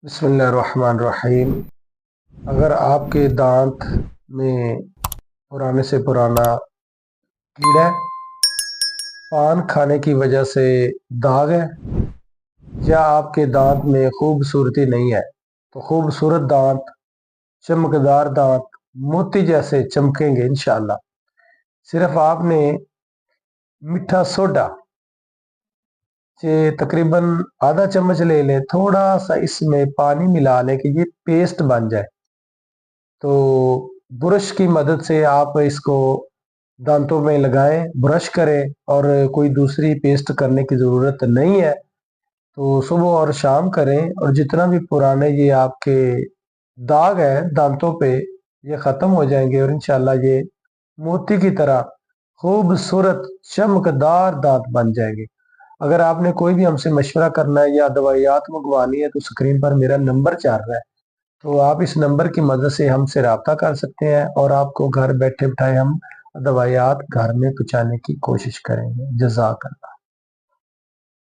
बिस्मिल्लाहिर्रहमानिर्रहीम। अगर आपके दांत में पुराने से पुराना कीड़ा है, पान खाने की वजह से दाग है, या आपके दांत में खूबसूरती नहीं है, तो खूबसूरत दांत, चमकदार दांत मोती जैसे चमकेंगे इंशाअल्लाह। सिर्फ आपने मीठा सोडा से तकरीबन आधा चम्मच ले लें, थोड़ा सा इसमें पानी मिला लें कि ये पेस्ट बन जाए। तो ब्रश की मदद से आप इसको दांतों में लगाएं, ब्रश करें, और कोई दूसरी पेस्ट करने की ज़रूरत नहीं है। तो सुबह और शाम करें, और जितना भी पुराने ये आपके दाग है दांतों पे, ये ख़त्म हो जाएंगे और इंशाल्लाह ये मोती की तरह खूबसूरत चमकदार दांत बन जाएंगे। अगर आपने कोई भी हमसे मशवरा करना है या दवाइयात मंगवानी है, तो स्क्रीन पर मेरा नंबर चल रहा है, तो आप इस नंबर की मदद से हमसे रब्ता कर सकते हैं और आपको घर बैठे बिठाए हम दवाइयात घर में पहुँचाने की कोशिश करेंगे। जज़ाकल्लाह।